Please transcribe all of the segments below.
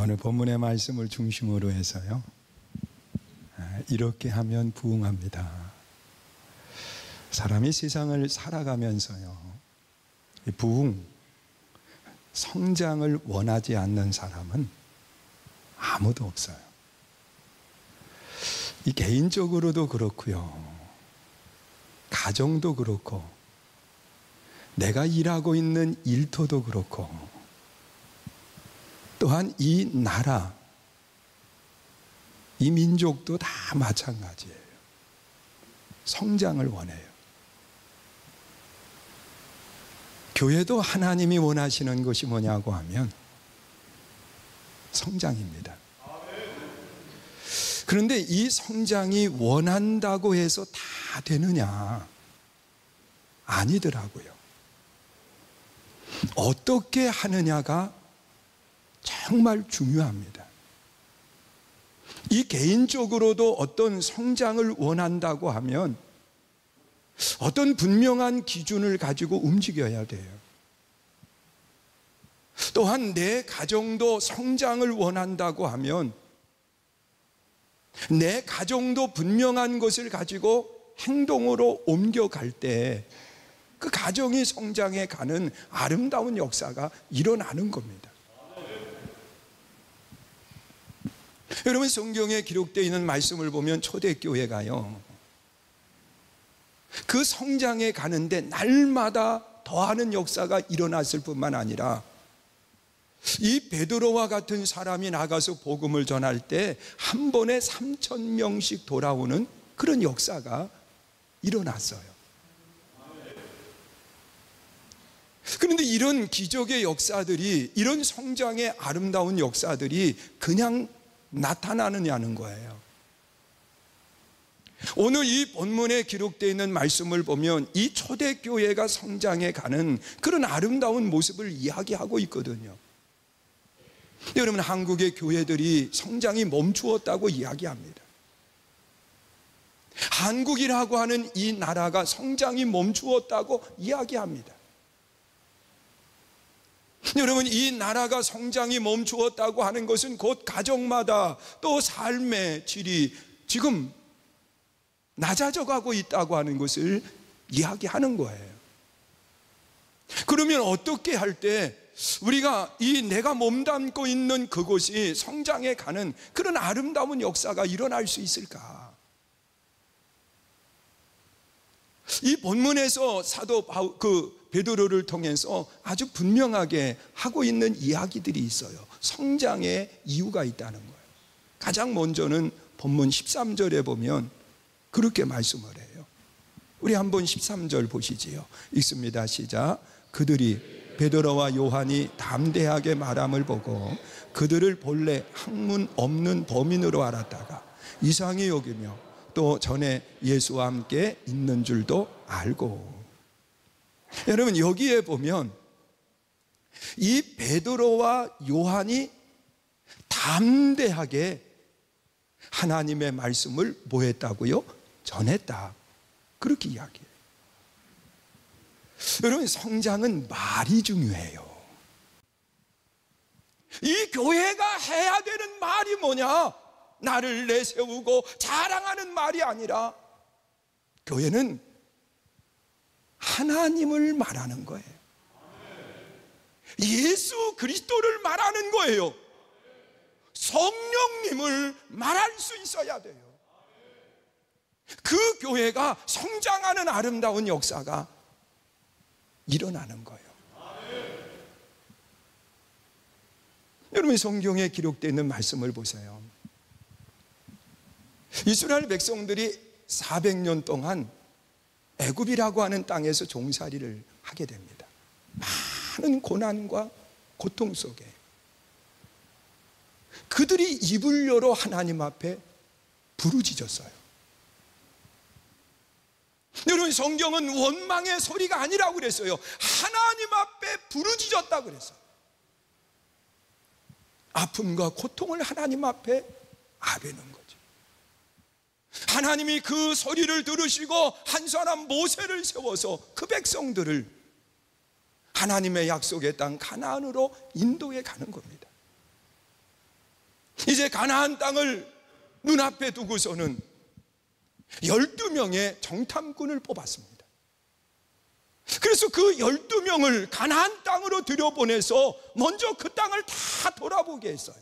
오늘 본문의 말씀을 중심으로 해서요, 이렇게 하면 부흥합니다. 사람이 세상을 살아가면서요, 부흥, 성장을 원하지 않는 사람은 아무도 없어요. 이 개인적으로도 그렇고요, 가정도 그렇고, 내가 일하고 있는 일터도 그렇고, 또한 이 나라, 이 민족도 다 마찬가지예요. 성장을 원해요. 교회도 하나님이 원하시는 것이 뭐냐고 하면 성장입니다. 그런데 이 성장이 원한다고 해서 다 되느냐? 아니더라고요. 어떻게 하느냐가 정말 중요합니다. 이 개인적으로도 어떤 성장을 원한다고 하면 어떤 분명한 기준을 가지고 움직여야 돼요. 또한 내 가정도 성장을 원한다고 하면 내 가정도 분명한 것을 가지고 행동으로 옮겨갈 때 그 가정이 성장해 가는 아름다운 역사가 일어나는 겁니다. 여러분, 성경에 기록되어 있는 말씀을 보면 초대교회가요, 그 성장해 가는데 날마다 더하는 역사가 일어났을 뿐만 아니라 이 베드로와 같은 사람이 나가서 복음을 전할 때 한 번에 3,000명씩 돌아오는 그런 역사가 일어났어요. 그런데 이런 기적의 역사들이, 이런 성장의 아름다운 역사들이 그냥 나타나느냐는 거예요. 오늘 이 본문에 기록되어 있는 말씀을 보면 이 초대교회가 성장해 가는 그런 아름다운 모습을 이야기하고 있거든요. 여러분, 한국의 교회들이 성장이 멈추었다고 이야기합니다. 한국이라고 하는 이 나라가 성장이 멈추었다고 이야기합니다. 여러분, 이 나라가 성장이 멈추었다고 하는 것은 곧 가정마다 또 삶의 질이 지금 낮아져 가고 있다고 하는 것을 이야기하는 거예요. 그러면 어떻게 할 때 우리가 이 내가 몸담고 있는 그곳이 성장해 가는 그런 아름다운 역사가 일어날 수 있을까? 이 본문에서 사도 베드로를 통해서 아주 분명하게 하고 있는 이야기들이 있어요. 성장의 이유가 있다는 거예요. 가장 먼저는 본문 13절에 보면 그렇게 말씀을 해요. 우리 한번 13절 보시지요. 읽습니다. 시작. 그들이 베드로와 요한이 담대하게 말함을 보고 그들을 본래 학문 없는 범인으로 알았다가 이상히 여기며 또 전에 예수와 함께 있는 줄도 알고. 여러분, 여기에 보면 이 베드로와 요한이 담대하게 하나님의 말씀을 뭐 했다고요? 전했다. 그렇게 이야기해요. 여러분, 성장은 말이 중요해요. 이 교회가 해야 되는 말이 뭐냐? 나를 내세우고 자랑하는 말이 아니라 교회는 하나님을 말하는 거예요. 예수 그리스도를 말하는 거예요. 성령님을 말할 수 있어야 돼요. 그 교회가 성장하는 아름다운 역사가 일어나는 거예요. 여러분, 성경에 기록되어 있는 말씀을 보세요. 이스라엘 백성들이 400년 동안 애굽이라고 하는 땅에서 종살이를 하게 됩니다. 많은 고난과 고통 속에 그들이 입을 열어 하나님 앞에 부르짖었어요. 여러분, 성경은 원망의 소리가 아니라고 그랬어요. 하나님 앞에 부르짖었다고 그랬어요. 아픔과 고통을 하나님 앞에 아뢰는 거죠. 하나님이 그 소리를 들으시고 한 사람 모세를 세워서 그 백성들을 하나님의 약속의 땅 가나안으로 인도해 가는 겁니다. 이제 가나안 땅을 눈앞에 두고서는 12명의 정탐꾼을 뽑았습니다. 그래서 그 12명을 가나안 땅으로 들여보내서 먼저 그 땅을 다 돌아보게 했어요.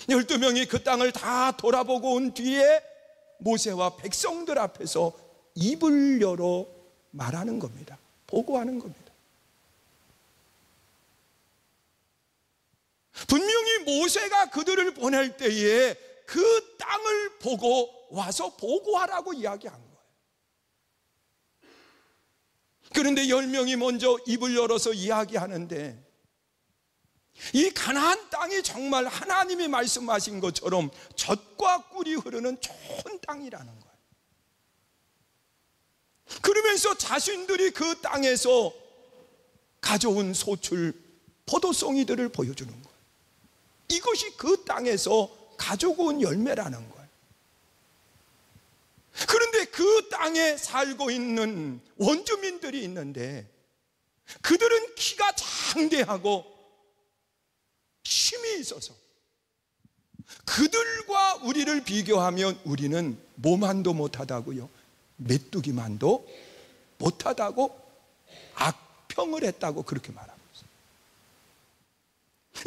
12명이 그 땅을 다 돌아보고 온 뒤에 모세와 백성들 앞에서 입을 열어 말하는 겁니다. 보고하는 겁니다. 분명히 모세가 그들을 보낼 때에 그 땅을 보고 와서 보고하라고 이야기한 거예요. 그런데 10명이 먼저 입을 열어서 이야기하는데, 이 가나안 땅이 정말 하나님이 말씀하신 것처럼 젖과 꿀이 흐르는 좋은 땅이라는 거예요. 그러면서 자신들이 그 땅에서 가져온 소출 포도송이들을 보여주는 거예요. 이것이 그 땅에서 가지고 온 열매라는 거예요. 그런데 그 땅에 살고 있는 원주민들이 있는데, 그들은 키가 장대하고 힘이 있어서 그들과 우리를 비교하면 우리는 뭐만도 못하다고요, 메뚜기만도 못하다고 악평을 했다고 그렇게 말하고 있어요.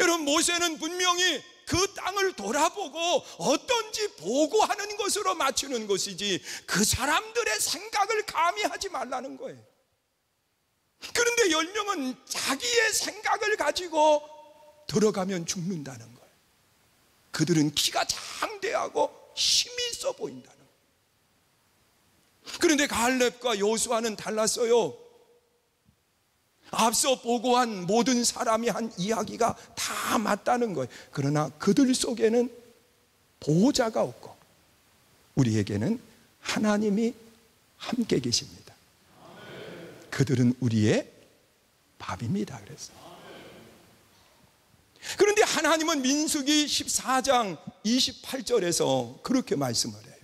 여러분, 모세는 분명히 그 땅을 돌아보고 어떤지 보고하는 것으로 맞추는 것이지 그 사람들의 생각을 감히 하지 말라는 거예요. 그런데 10명은 자기의 생각을 가지고 들어가면 죽는다는 거예요. 그들은 키가 장대하고 힘이 있어 보인다는 거예요. 그런데 갈렙과 여호수아는 달랐어요. 앞서 보고한 모든 사람이 한 이야기가 다 맞다는 거예요. 그러나 그들 속에는 보호자가 없고 우리에게는 하나님이 함께 계십니다. 그들은 우리의 밥입니다. 그래서 그런데 하나님은 민수기 14장 28절에서 그렇게 말씀을 해요.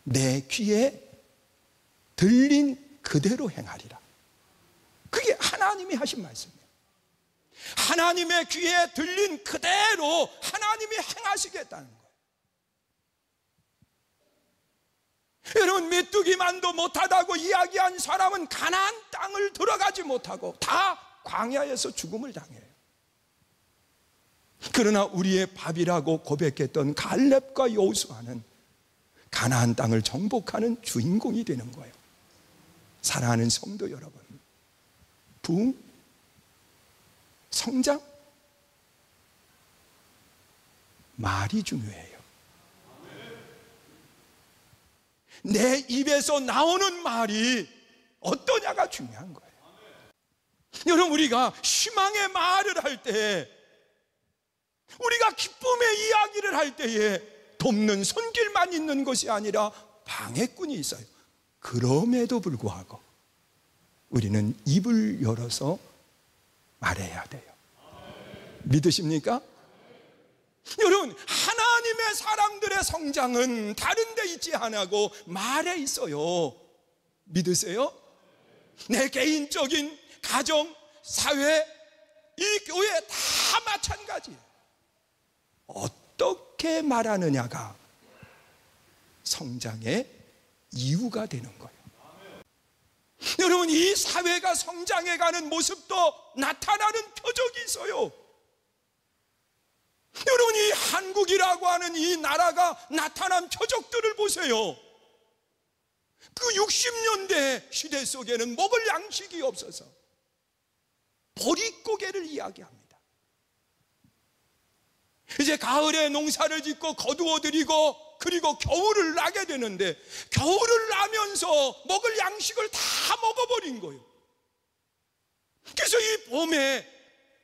내 귀에 들린 그대로 행하리라. 그게 하나님이 하신 말씀이에요. 하나님의 귀에 들린 그대로 하나님이 행하시겠다는 거예요. 여러분, 메뚜기만도 못하다고 이야기한 사람은 가나안 땅을 들어가지 못하고 다 광야에서 죽음을 당해요. 그러나 우리의 밥이라고 고백했던 갈렙과 여호수아는 가나안 땅을 정복하는 주인공이 되는 거예요. 사랑하는 성도 여러분, 부흥, 성장, 말이 중요해요. 내 입에서 나오는 말이 어떠냐가 중요한 거예요. 여러분, 우리가 희망의 말을 할 때, 우리가 기쁨의 이야기를 할 때에 돕는 손길만 있는 것이 아니라 방해꾼이 있어요. 그럼에도 불구하고 우리는 입을 열어서 말해야 돼요. 믿으십니까? 여러분, 하나님의 사람들의 성장은 다른 데 있지 않고 말에 있어요. 믿으세요? 내 개인적인 가정, 사회, 이 교회 다 마찬가지예요. 어떻게 말하느냐가 성장의 이유가 되는 거예요. 여러분, 이 사회가 성장해가는 모습도 나타나는 표적이 있어요. 여러분, 이 한국이라고 하는 이 나라가 나타난 표적들을 보세요. 그 60년대 시대 속에는 먹을 양식이 없어서 보릿고개를 이야기합니다. 이제 가을에 농사를 짓고 거두어들이고 그리고 겨울을 나게 되는데, 겨울을 나면서 먹을 양식을 다 먹어버린 거예요. 그래서 이 봄에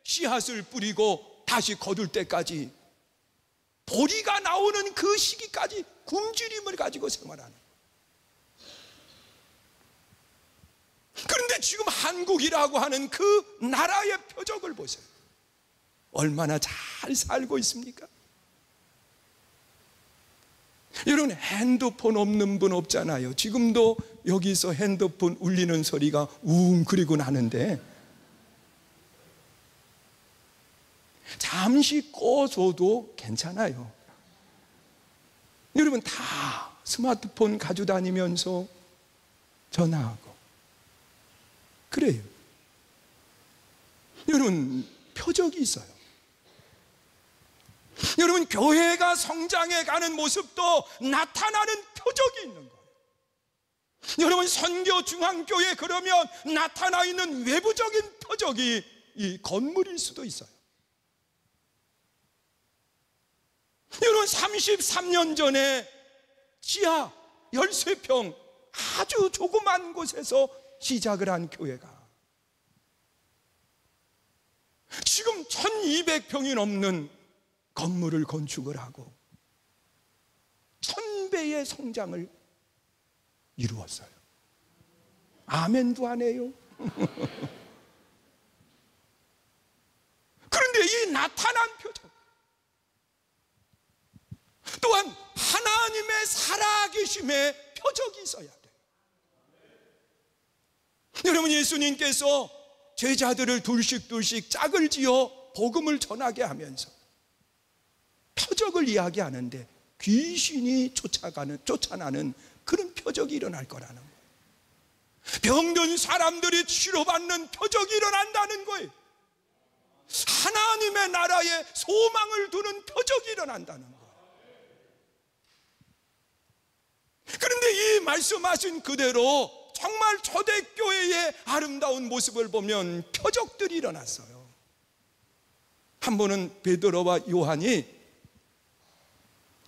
씨앗을 뿌리고 다시 거둘 때까지, 보리가 나오는 그 시기까지 굶주림을 가지고 생활하는. 그런데 지금 한국이라고 하는 그 나라의 표적을 보세요. 얼마나 잘 살고 있습니까? 여러분, 핸드폰 없는 분 없잖아요. 지금도 여기서 핸드폰 울리는 소리가 웅크리고 나는데, 잠시 꺼줘도 괜찮아요. 여러분 다 스마트폰 가지고 다니면서 전화하고 그래요. 여러분 표적이 있어요. 여러분 교회가 성장해 가는 모습도 나타나는 표적이 있는 거예요. 여러분 선교 중앙교회 그러면 나타나 있는 외부적인 표적이 이 건물일 수도 있어요. 여러분 33년 전에 지하 13평 아주 조그만 곳에서 시작을 한 교회가 지금 1200평이 넘는 건물을 건축을 하고 1000배의 성장을 이루었어요. 아멘도 안 해요. 그런데 이 나타난 표적 또한 하나님의 살아계심의 표적이 있어야 돼요. 여러분 예수님께서 제자들을 둘씩 짝을 지어 복음을 전하게 하면서 표적을 이야기하는데 귀신이 쫓아나는 그런 표적이 일어날 거라는 거예요. 병든 사람들이 치료받는 표적이 일어난다는 거예요. 하나님의 나라에 소망을 두는 표적이 일어난다는 거예요. 그런데 이 말씀하신 그대로 정말 초대교회의 아름다운 모습을 보면 표적들이 일어났어요. 한 번은 베드로와 요한이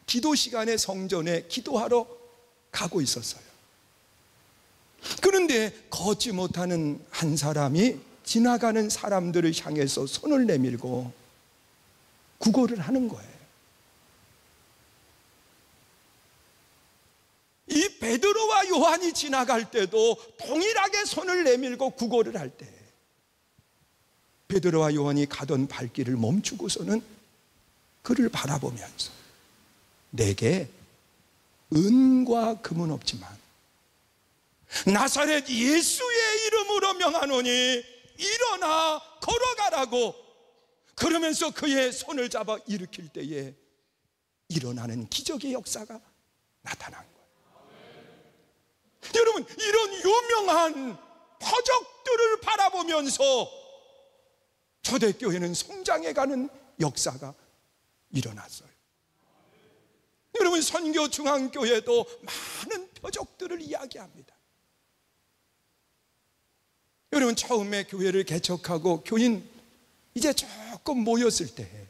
기도 시간에 성전에 기도하러 가고 있었어요. 그런데 걷지 못하는 한 사람이 지나가는 사람들을 향해서 손을 내밀고 구걸을 하는 거예요. 이 베드로와 요한이 지나갈 때도 동일하게 손을 내밀고 구걸을 할 때 베드로와 요한이 가던 발길을 멈추고서는 그를 바라보면서 내게 은과 금은 없지만 나사렛 예수의 이름으로 명하노니 일어나 걸어가라고 그러면서 그의 손을 잡아 일으킬 때에 일어나는 기적의 역사가 나타난 거예요. 여러분 이런 유명한 표적들을 바라보면서 초대교회는 성장해가는 역사가 일어났어요. 여러분 선교 중앙교회도 많은 표적들을 이야기합니다. 여러분 처음에 교회를 개척하고 교인 이제 조금 모였을 때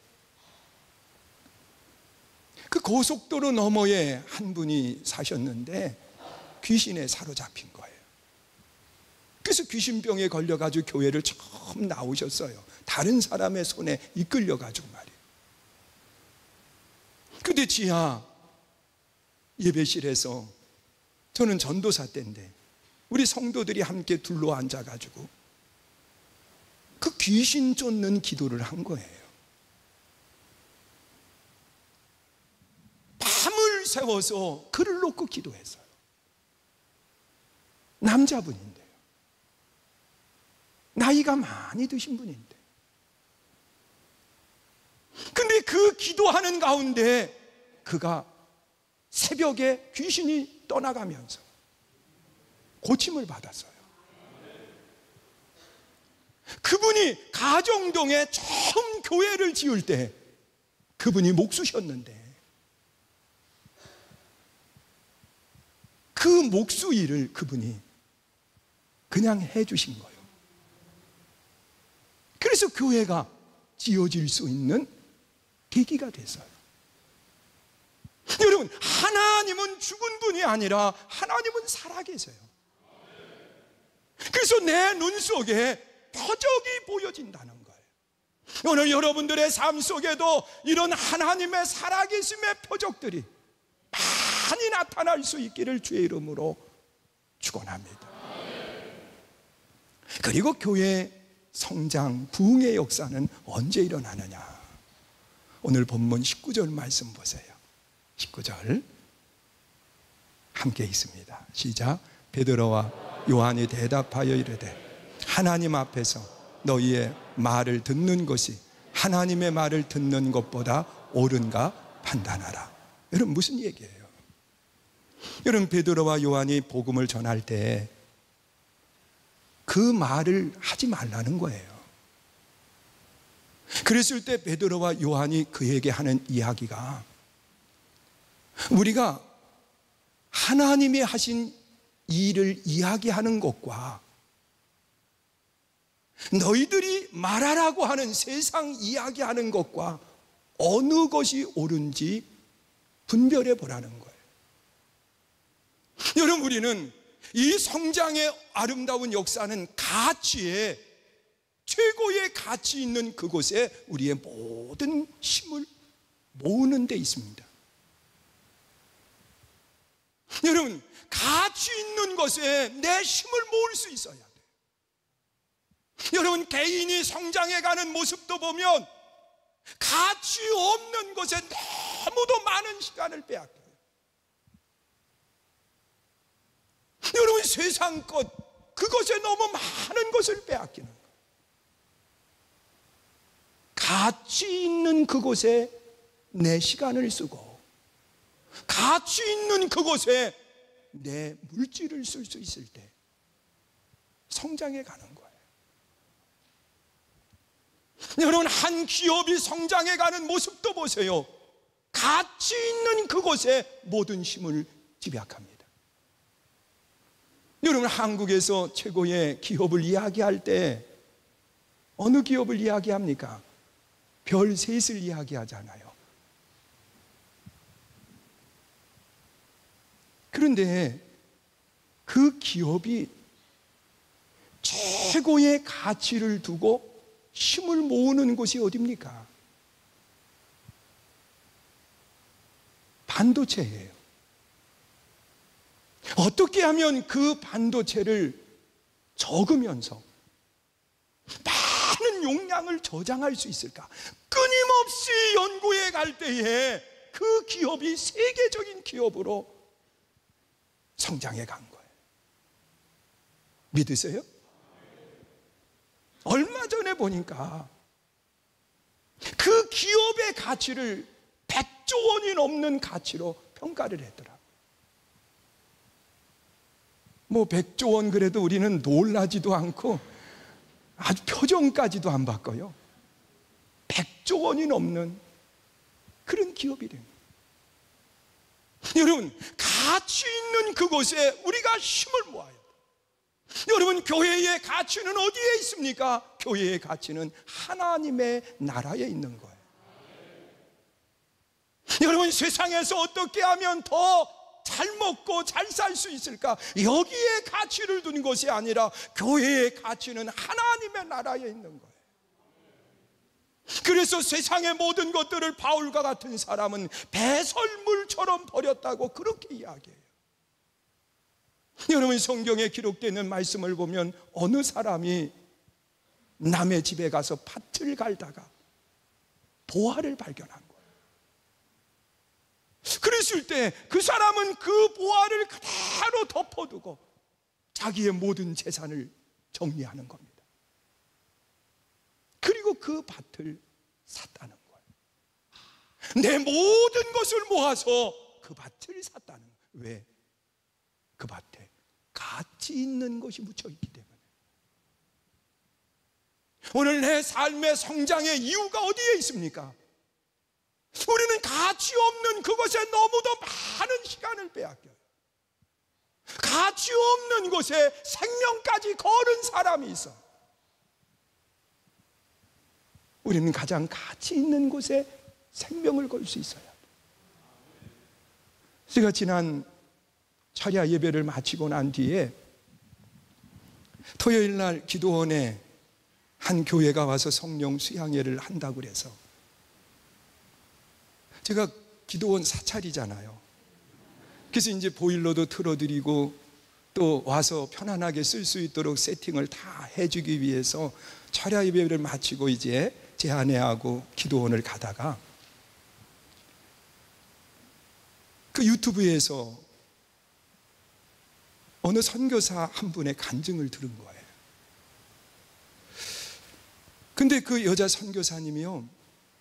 그 고속도로 너머에 한 분이 사셨는데 귀신에 사로잡힌 거예요. 그래서 귀신병에 걸려가지고 교회를 처음 나오셨어요. 다른 사람의 손에 이끌려가지고 말이에요. 근데 지하 예배실에서 저는 전도사 때인데 우리 성도들이 함께 둘러 앉아가지고 그 귀신 쫓는 기도를 한 거예요. 밤을 새워서 글을 놓고 기도했어요. 남자분인데요. 나이가 많이 드신 분인데. 근데 그 기도하는 가운데 그가 새벽에 귀신이 떠나가면서 고침을 받았어요. 그분이 가정동에 처음 교회를 지을 때 그분이 목수셨는데 그 목수 일을 그분이 그냥 해주신 거예요. 그래서 교회가 지어질 수 있는 계기가 됐어요. 여러분 하나님은 죽은 분이 아니라 하나님은 살아계세요. 그래서 내 눈 속에 표적이 보여진다는 거예요. 오늘 여러분들의 삶 속에도 이런 하나님의 살아계심의 표적들이 많이 나타날 수 있기를 주의 이름으로 축원합니다. 그리고 교회 성장, 부흥의 역사는 언제 일어나느냐? 오늘 본문 19절 말씀 보세요. 19절 함께 있습니다. 시작. 베드로와 요한이 대답하여 이르되 하나님 앞에서 너희의 말을 듣는 것이 하나님의 말을 듣는 것보다 옳은가 판단하라. 여러분, 무슨 얘기예요? 여러분, 베드로와 요한이 복음을 전할 때 그 말을 하지 말라는 거예요. 그랬을 때 베드로와 요한이 그에게 하는 이야기가, 우리가 하나님이 하신 일을 이야기하는 것과 너희들이 말하라고 하는 세상 이야기하는 것과 어느 것이 옳은지 분별해 보라는 거예요. 여러분, 우리는 이 성장의 아름다운 역사는 가치에, 최고의 가치 있는 그곳에 우리의 모든 힘을 모으는 데 있습니다. 여러분, 가치 있는 것에 내 힘을 모을 수 있어야 돼요. 여러분, 개인이 성장해가는 모습도 보면 가치 없는 것에 너무도 많은 시간을 빼앗겨요. 여러분, 세상 것, 그것에 너무 많은 것을 빼앗기는 거예요. 가치 있는 그곳에 내 시간을 쓰고 가치 있는 그곳에 내 물질을 쓸 수 있을 때 성장해 가는 거예요. 여러분, 한 기업이 성장해 가는 모습도 보세요. 가치 있는 그곳에 모든 힘을 집약합니다. 여러분, 한국에서 최고의 기업을 이야기할 때 어느 기업을 이야기합니까? 별 셋을 이야기하잖아요. 그런데 그 기업이 최고의 가치를 두고 힘을 모으는 곳이 어디입니까? 반도체예요. 어떻게 하면 그 반도체를 적으면서 많은 용량을 저장할 수 있을까? 끊임없이 연구해 갈 때에 그 기업이 세계적인 기업으로 성장해 간 거예요. 믿으세요? 얼마 전에 보니까 그 기업의 가치를 100조 원이 넘는 가치로 평가를 했더라고요. 뭐 100조 원 그래도 우리는 놀라지도 않고 아주 표정까지도 안 바꿔요. 100조 원이 넘는 그런 기업이 됩니다. 여러분, 가치 있는 그곳에 우리가 힘을 모아야 돼요. 여러분, 교회의 가치는 어디에 있습니까? 교회의 가치는 하나님의 나라에 있는 거예요. 여러분, 세상에서 어떻게 하면 더 잘 먹고 잘 살 수 있을까? 여기에 가치를 두는 것이 아니라 교회의 가치는 하나님의 나라에 있는 거예요. 그래서 세상의 모든 것들을 바울과 같은 사람은 배설물처럼 버렸다고 그렇게 이야기해요. 여러분, 성경에 기록되는 말씀을 보면 어느 사람이 남의 집에 가서 밭을 갈다가 보화를 발견한 거예요. 그랬을 때 그 사람은 그 보화를 그대로 덮어두고 자기의 모든 재산을 정리하는 겁니다. 그리고 그 밭을 샀다는 거예요. 내 모든 것을 모아서 그 밭을 샀다는 거예요. 왜? 그 밭에 가치 있는 것이 묻혀있기 때문에. 오늘 내 삶의 성장의 이유가 어디에 있습니까? 우리는 가치 없는 그것에 너무도 많은 시간을 빼앗겨요. 가치 없는 곳에 생명까지 거는 사람이 있어. 우리는 가장 가치 있는 곳에 생명을 걸 수 있어야 돼요. 제가 지난 차례 예배를 마치고 난 뒤에 토요일 날 기도원에 한 교회가 와서 성령 수양회를 한다고 그래서 제가 기도원 사찰이잖아요. 그래서 이제 보일러도 틀어드리고 또 와서 편안하게 쓸 수 있도록 세팅을 다 해주기 위해서 철야 예배를 마치고 이제 제 아내하고 기도원을 가다가 그 유튜브에서 어느 선교사 한 분의 간증을 들은 거예요. 근데 그 여자 선교사님이요,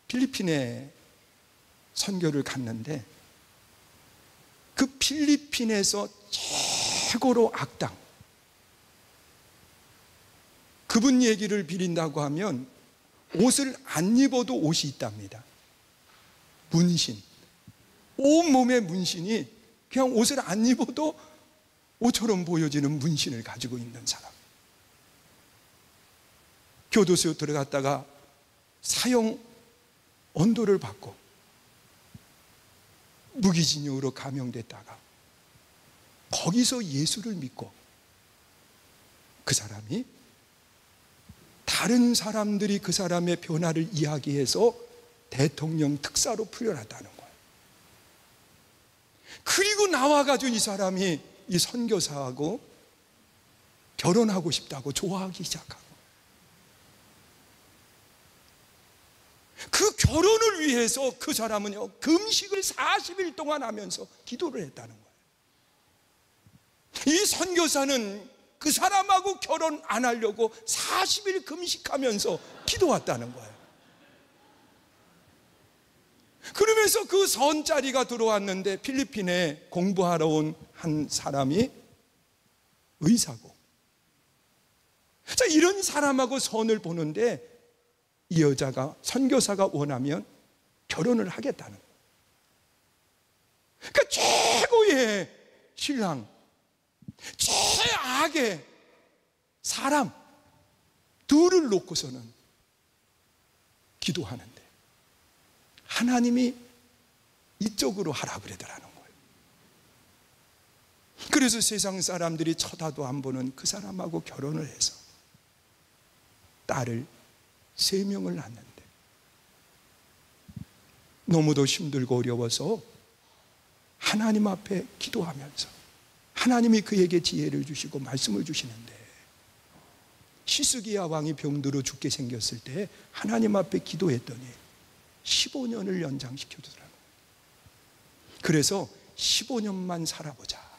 필리핀에 선교를 갔는데 그 필리핀에서 최고로 악당, 그분 얘기를 빌린다고 하면 옷을 안 입어도 옷이 있답니다. 문신, 온몸에 문신이, 그냥 옷을 안 입어도 옷처럼 보여지는 문신을 가지고 있는 사람. 교도소 들어갔다가 사형 언도를 받고 무기징역으로 감형됐다가 거기서 예수를 믿고 그 사람이 다른 사람들이 그 사람의 변화를 이야기해서 대통령 특사로 풀려났다는 거예요. 그리고 나와가지고 이 사람이 이 선교사하고 결혼하고 싶다고 좋아하기 시작하고, 그 결혼을 위해서 그 사람은요, 금식을 40일 동안 하면서 기도를 했다는 거예요. 이 선교사는 그 사람하고 결혼 안 하려고 40일 금식하면서 기도했다는 거예요. 그러면서 그 선자리가 들어왔는데 필리핀에 공부하러 온 한 사람이 의사고, 자, 이런 사람하고 선을 보는데 이 여자가, 선교사가 원하면 결혼을 하겠다는 거예요. 그러니까 최고의 신랑, 최악의 사람 둘을 놓고서는 기도하는데 하나님이 이쪽으로 하라 그러더라는 거예요. 그래서 세상 사람들이 쳐다도 안 보는 그 사람하고 결혼을 해서 딸을 3명을 낳는데, 너무도 힘들고 어려워서 하나님 앞에 기도하면서 하나님이 그에게 지혜를 주시고 말씀을 주시는데, 히스기야 왕이 병들어 죽게 생겼을 때 하나님 앞에 기도했더니 15년을 연장시켜주더라고요. 그래서 15년만 살아보자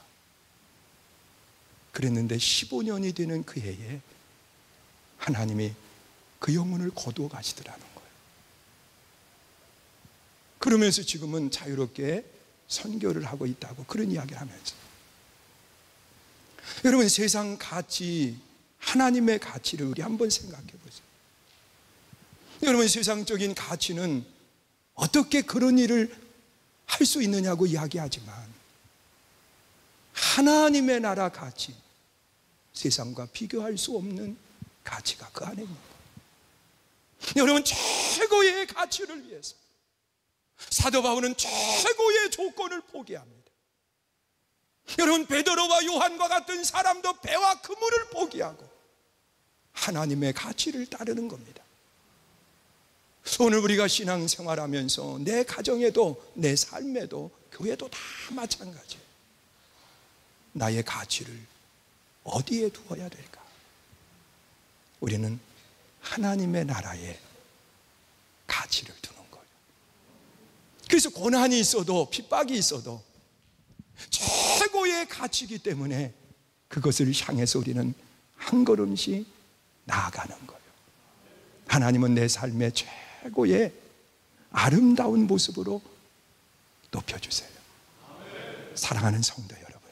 그랬는데 15년이 되는 그 해에 하나님이 그 영혼을 거두어 가시더라는 거예요. 그러면서 지금은 자유롭게 선교를 하고 있다고 그런 이야기를 하면서, 여러분, 세상 가치, 하나님의 가치를 우리 한번 생각해 보세요. 여러분, 세상적인 가치는 어떻게 그런 일을 할 수 있느냐고 이야기하지만 하나님의 나라 가치, 세상과 비교할 수 없는 가치가 그 안에 있는 거예요. 여러분, 최고의 가치를 위해서 사도 바울은 최고의 조건을 포기합니다. 여러분, 베드로와 요한과 같은 사람도 배와 그물을 포기하고 하나님의 가치를 따르는 겁니다. 오늘 우리가 신앙생활하면서 내 가정에도, 내 삶에도, 교회도 다 마찬가지예요. 나의 가치를 어디에 두어야 될까? 우리는 하나님의 나라에 가치를 두는 거예요. 그래서 고난이 있어도, 핍박이 있어도 최고의 가치이기 때문에 그것을 향해서 우리는 한 걸음씩 나아가는 거예요. 하나님은 내 삶의 최고의 아름다운 모습으로 높여주세요. 사랑하는 성도 여러분,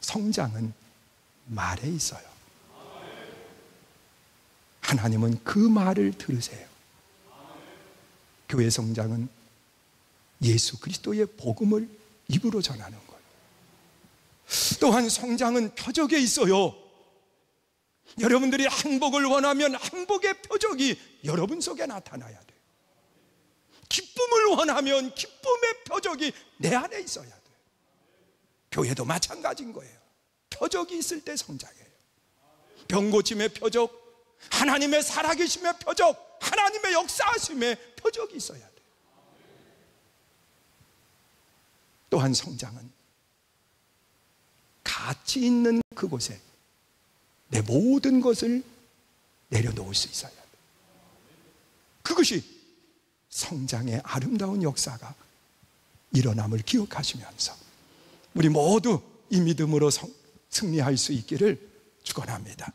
성장은 말에 있어요. 하나님은 그 말을 들으세요. 교회 성장은 예수 그리스도의 복음을 입으로 전하는 거예요. 또한 성장은 표적에 있어요. 여러분들이 행복을 원하면 행복의 표적이 여러분 속에 나타나야 돼요. 기쁨을 원하면 기쁨의 표적이 내 안에 있어야 돼요. 교회도 마찬가지인 거예요. 표적이 있을 때 성장해요. 병고침의 표적, 하나님의 살아계심의 표적, 하나님의 역사하심의 표적이 있어야 돼요. 또한 성장은 가치 있는 그곳에 내 모든 것을 내려놓을 수 있어야 돼요. 그것이 성장의 아름다운 역사가 일어남을 기억하시면서 우리 모두 이 믿음으로 승리할 수 있기를 축원합니다.